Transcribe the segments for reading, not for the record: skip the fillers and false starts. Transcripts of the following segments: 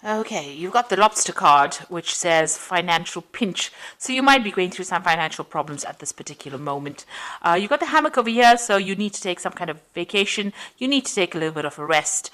Okay, you've got the lobster card, which says financial pinch. So you might be going through some financial problems at this particular moment. You've got the hammock over here, so you need to take some kind of vacation. You need to take a little bit of a rest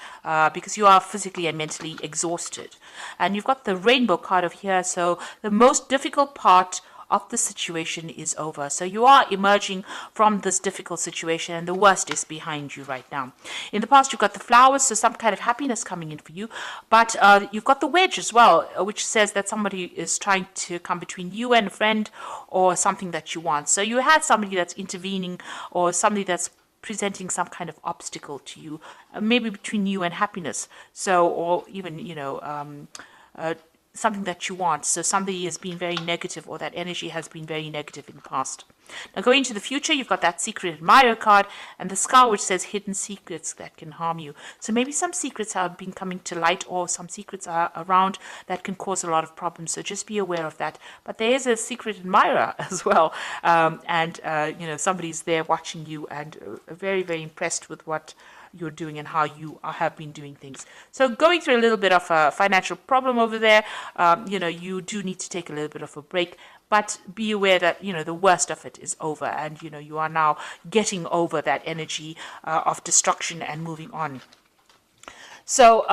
because you are physically and mentally exhausted. And you've got the rainbow card over here, so the most difficult part of the situation is over. So you are emerging from this difficult situation and the worst is behind you right now. In the past, you've got the flowers, so some kind of happiness coming in for you, but you've got the wedge as well, which says that somebody is trying to come between you and a friend or something that you want. So you had somebody that's intervening or somebody that's presenting some kind of obstacle to you, maybe between you and happiness. So, or even, something that you want. So somebody has been very negative or that energy has been very negative in the past. Now going into the future, you've got that secret admirer card and the skull which says hidden secrets that can harm you. So maybe some secrets have been coming to light or some secrets are around that can cause a lot of problems. So just be aware of that. But there is a secret admirer as well. Somebody's there watching you and very, very impressed with what you're doing and how you have been doing things. So going through a little bit of a financial problem over there, you do need to take a little bit of a break, but be aware that, the worst of it is over and, you are now getting over that energy of destruction and moving on. So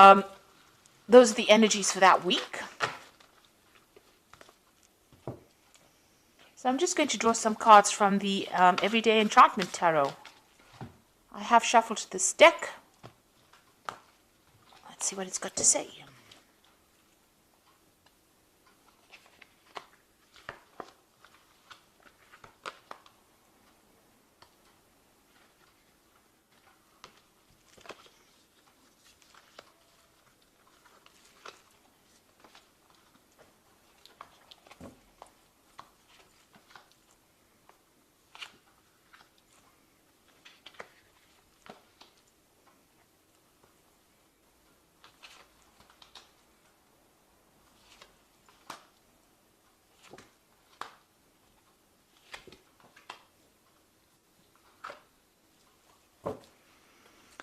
those are the energies for that week. So I'm just going to draw some cards from the Everyday Enchantment Tarot. I have shuffled this deck. Let's see what it's got to say.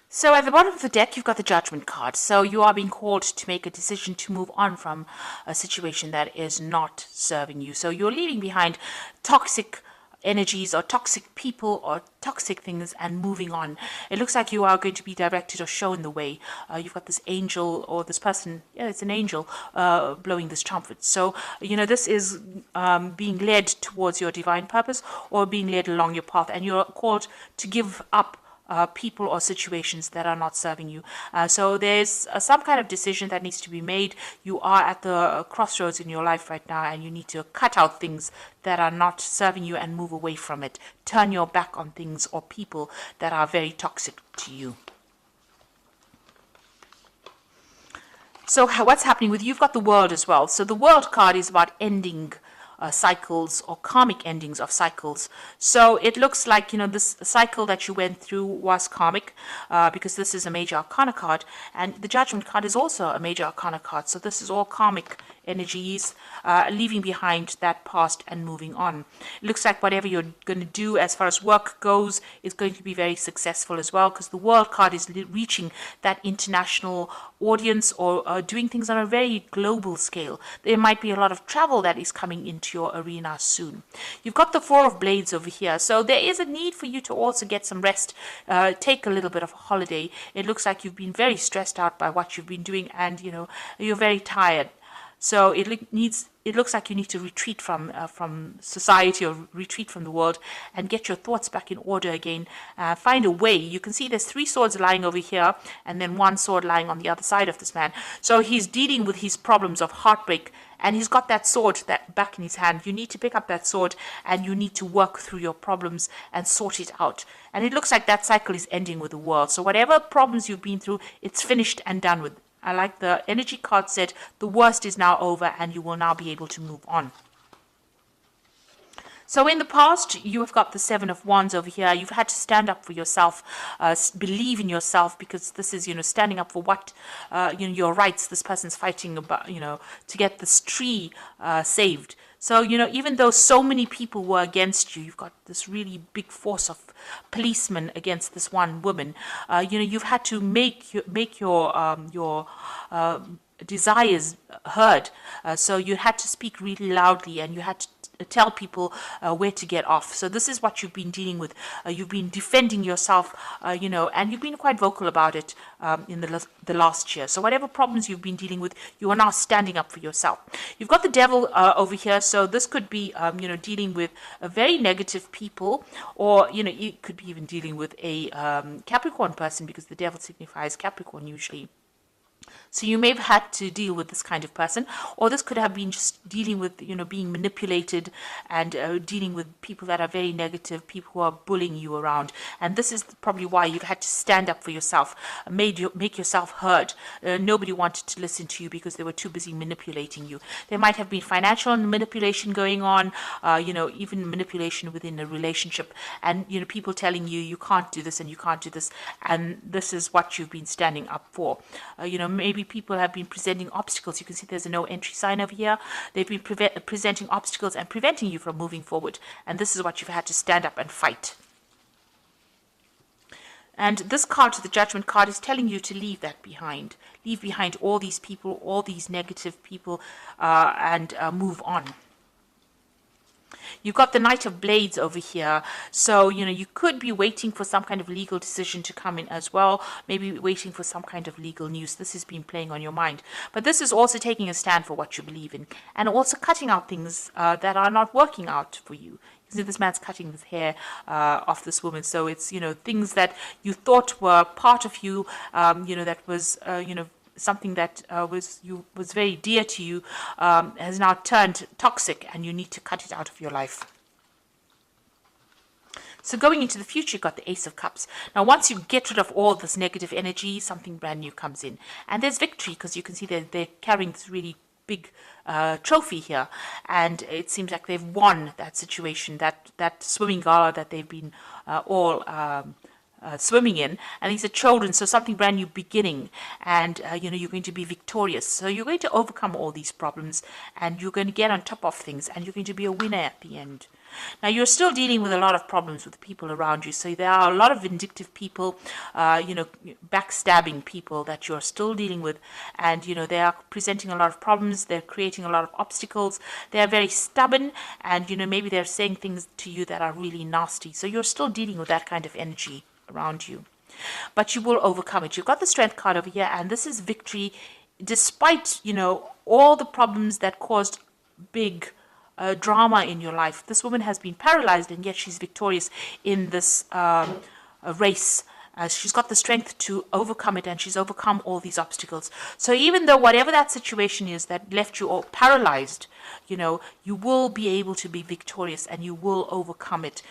So at the bottom of the deck, you've got the Judgment card. So you are being called to make a decision to move on from a situation that is not serving you. So you're leaving behind toxic energies or toxic people or toxic things and moving on. It looks like you are going to be directed or shown the way. You've got this angel or this person, it's an angel blowing this trumpet. So, this is being led towards your divine purpose or being led along your path, and you're called to give up people or situations that are not serving you. So there's some kind of decision that needs to be made. You are at the crossroads in your life right now and you need to cut out things that are not serving you and move away from it. Turn your back on things or people that are very toxic to you. So what's happening with you? You've got the World as well. So the World card is about ending cycles or karmic endings of cycles. So it looks like, this cycle that you went through was karmic because this is a major arcana card, and the Judgment card is also a major arcana card. So this is all karmic energies, leaving behind that past and moving on. It looks like whatever you're going to do as far as work goes is going to be very successful as well, because the World card is reaching that international audience or doing things on a very global scale. There might be a lot of travel that is coming into your arena soon. You've got the Four of Blades over here, so there is a need for you to also get some rest, take a little bit of a holiday. It looks like you've been very stressed out by what you've been doing and you're very tired. So it looks like you need to retreat from society or retreat from the world and get your thoughts back in order again. Find a way. You can see there's 3 swords lying over here and then 1 sword lying on the other side of this man. So he's dealing with his problems of heartbreak and he's got that sword back in his hand. You need to pick up that sword and you need to work through your problems and sort it out. And it looks like that cycle is ending with the world. So whatever problems you've been through, it's finished and done with. I like the energy card said, the worst is now over and you will now be able to move on. So in the past, you have got the 7 of Wands over here. You've had to stand up for yourself, believe in yourself, because this is, standing up for what, your rights. This person's fighting about, to get this tree saved. So, even though so many people were against you, you've got this really big force of policemen against this one woman. You've had to make your desires heard. So you had to speak really loudly, and you had to tell people where to get off. So this is what you've been dealing with. You've been defending yourself, and you've been quite vocal about it in the last year. So whatever problems you've been dealing with, you are now standing up for yourself. You've got the devil over here. So this could be, dealing with a very negative people, or, it could be even dealing with a Capricorn person, because the devil signifies Capricorn usually. So you may have had to deal with this kind of person, or this could have been just dealing with, being manipulated, and dealing with people that are very negative, people who are bullying you around. And this is probably why you've had to stand up for yourself, make yourself heard. Nobody wanted to listen to you because they were too busy manipulating you. There might have been financial manipulation going on, even manipulation within a relationship, and, people telling you, you can't do this and you can't do this. And this is what you've been standing up for. Maybe people have been presenting obstacles. You can see there's a no entry sign over here. They've been presenting obstacles and preventing you from moving forward. And this is what you've had to stand up and fight. And this card, the Judgment card, is telling you to leave that behind. Leave behind all these people, all these negative people, and move on. You've got the Knight of Blades over here. So, you could be waiting for some kind of legal decision to come in as well. Maybe waiting for some kind of legal news. This has been playing on your mind. But this is also taking a stand for what you believe in. And also cutting out things that are not working out for you. You see this man's cutting his hair off this woman. So it's, things that you thought were part of you, that was, something that was very dear to you, has now turned toxic, and you need to cut it out of your life. So going into the future, you've got the Ace of Cups. Now, once you get rid of all this negative energy, something brand new comes in. And there's victory, because you can see they're carrying this really big trophy here. And it seems like they've won that situation, that swimming gala that they've been all swimming in. And these are children, so something brand new beginning, and you're going to be victorious. So you're going to overcome all these problems, and you're going to get on top of things, and you're going to be a winner at the end. Now, you're still dealing with a lot of problems with the people around you. So there are a lot of vindictive people, backstabbing people that you're still dealing with. And, they are presenting a lot of problems. They're creating a lot of obstacles. They're very stubborn. And, maybe they're saying things to you that are really nasty. So you're still dealing with that kind of energy around you. But you will overcome it. You've got the Strength card over here. And this is victory despite, all the problems that caused big drama in your life. This woman has been paralyzed, and yet she's victorious in this race. She's got the strength to overcome it, and she's overcome all these obstacles. So even though whatever that situation is that left you all paralyzed, you will be able to be victorious, and you will overcome it.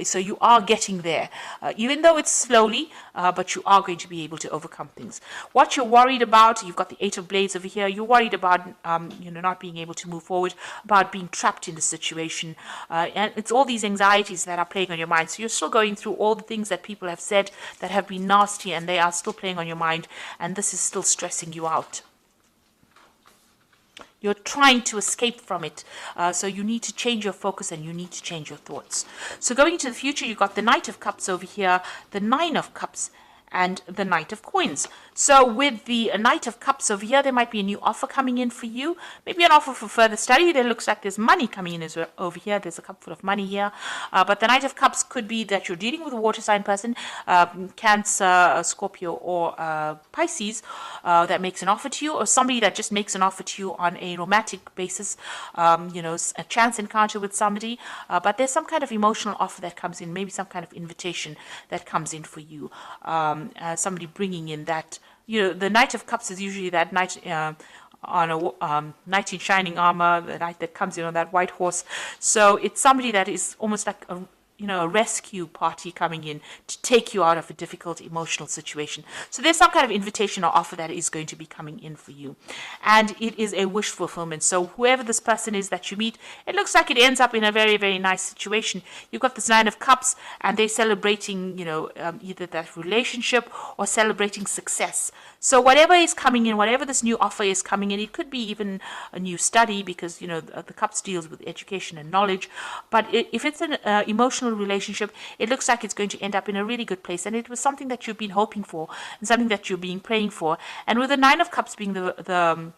So you are getting there, even though it's slowly, but you are going to be able to overcome things. What you're worried about, you've got the Eight of Blades over here. You're worried about, not being able to move forward, about being trapped in the situation. And it's all these anxieties that are playing on your mind. So you're still going through all the things that people have said that have been nasty, and they are still playing on your mind. And this is still stressing you out. You're trying to escape from it. So you need to change your focus, and you need to change your thoughts. So going into the future, you've got the Knight of Cups over here, the Nine of Cups, and the Knight of Coins. So with the Knight of Cups over here, there might be a new offer coming in for you. Maybe an offer for further study. There looks like there's money coming in over here. There's a cup full of money here. But the Knight of Cups could be that you're dealing with a water sign person, Cancer, Scorpio, or Pisces, that makes an offer to you, or somebody that just makes an offer to you on a romantic basis, a chance encounter with somebody. But there's some kind of emotional offer that comes in, maybe some kind of invitation that comes in for you. Somebody bringing in that, the Knight of Cups is usually that knight on a knight in shining armor, the knight that comes in on that white horse. So it's somebody that is almost like a rescue party coming in to take you out of a difficult emotional situation. So there's some kind of invitation or offer that is going to be coming in for you. And it is a wish fulfillment. So whoever this person is that you meet, it looks like it ends up in a very, very nice situation. You've got this Nine of Cups, and they're celebrating, either that relationship or celebrating success. So whatever is coming in, whatever this new offer is coming in, it could be even a new study, because, the Cups deals with education and knowledge. But if it's an emotional emotional relationship, it looks like it's going to end up in a really good place. And it was something that you've been hoping for and something that you've been praying for. And with the Nine of Cups being the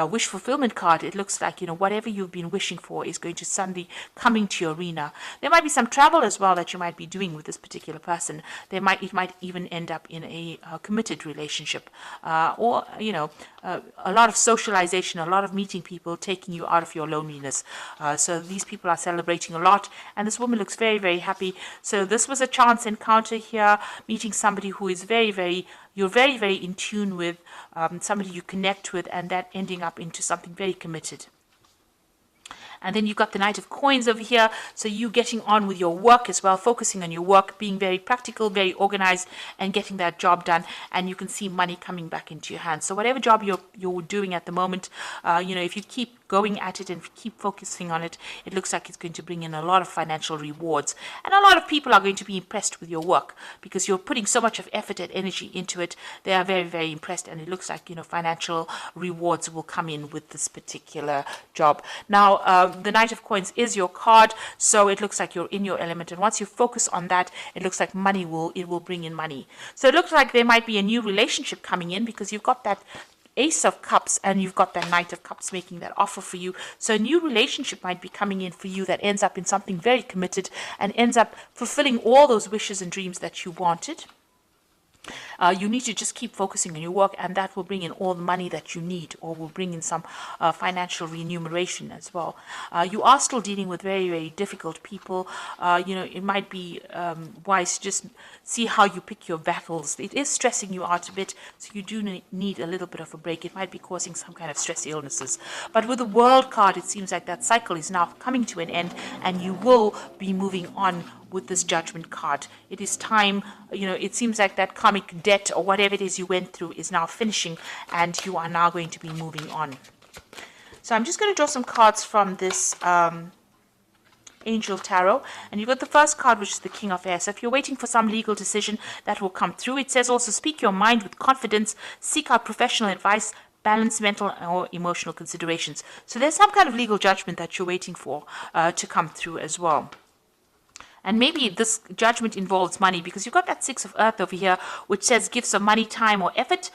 wish fulfillment card, it looks like, whatever you've been wishing for is going to suddenly come into your arena. There might be some travel as well that you might be doing with this particular person. It might even end up in a committed relationship, or a lot of socialization, a lot of meeting people, taking you out of your loneliness. So these people are celebrating a lot, and this woman looks very, very happy. So this was a chance encounter here, meeting somebody who is you're very, very in tune with, somebody you connect with, and that ending up into something very committed. And then you've got the Knight of Coins over here. So you getting on with your work as well, focusing on your work, being very practical, very organized, and getting that job done. And you can see money coming back into your hands. So whatever job you're doing at the moment, if you keep going at it and keep focusing on it, it looks like it's going to bring in a lot of financial rewards. And a lot of people are going to be impressed with your work because you're putting so much of effort and energy into it. They are very, very impressed. And it looks like, financial rewards will come in with this particular job. Now, the Knight of Coins is your card, so it looks like you're in your element. And once you focus on that, it looks like it will bring in money. So it looks like there might be a new relationship coming in because you've got that Ace of Cups and you've got that Knight of Cups making that offer for you. So a new relationship might be coming in for you that ends up in something very committed and ends up fulfilling all those wishes and dreams that you wanted. You need to just keep focusing on your work, and that will bring in all the money that you need, or will bring in some financial remuneration as well. You are still dealing with very, very difficult people. It might be wise to just see how you pick your battles. It is stressing you out a bit, so you do need a little bit of a break. It might be causing some kind of stress illnesses. But with the World card, it seems like that cycle is now coming to an end, and you will be moving on with this Judgment card. It is time, it seems like that karmic debt or whatever it is you went through is now finishing, and you are now going to be moving on. So I'm just going to draw some cards from this Angel Tarot, and you've got the first card, which is the King of Air. So if you're waiting for some legal decision, that will come through. It says also, speak your mind with confidence, seek out professional advice, balance mental or emotional considerations. So there's some kind of legal judgment that you're waiting for to come through as well. And maybe this judgment involves money, because you've got that Six of Earth over here, which says gifts of money, time, or effort,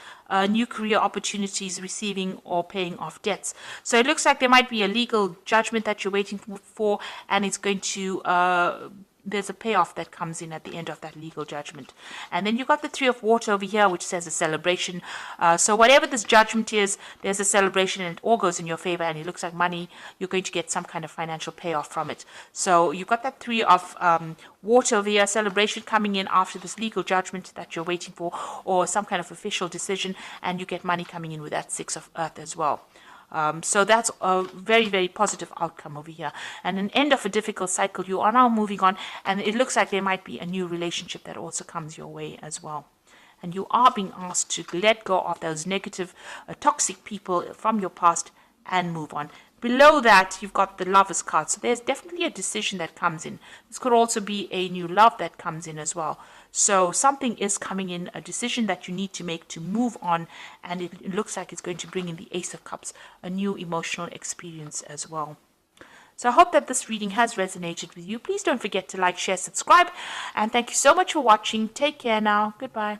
new career opportunities, receiving or paying off debts. So it looks like there might be a legal judgment that you're waiting for, and it's going to there's a payoff that comes in at the end of that legal judgment. And then you've got the Three of Water over here, which says a celebration. So whatever this judgment is, there's a celebration, and it all goes in your favor, and it looks like money, you're going to get some kind of financial payoff from it. So you've got that Three of Water over here, celebration coming in after this legal judgment that you're waiting for, or some kind of official decision, and you get money coming in with that Six of Earth as well. So that's a very, very positive outcome over here. And an end of a difficult cycle. You are now moving on, and it looks like there might be a new relationship that also comes your way as well. And you are being asked to let go of those negative, toxic people from your past and move on. Below that, you've got the Lovers card. So there's definitely a decision that comes in. This could also be a new love that comes in as well. So something is coming in, a decision that you need to make to move on. And it looks like it's going to bring in the Ace of Cups, a new emotional experience as well. So I hope that this reading has resonated with you. Please don't forget to like, share, subscribe. And thank you so much for watching. Take care now. Goodbye.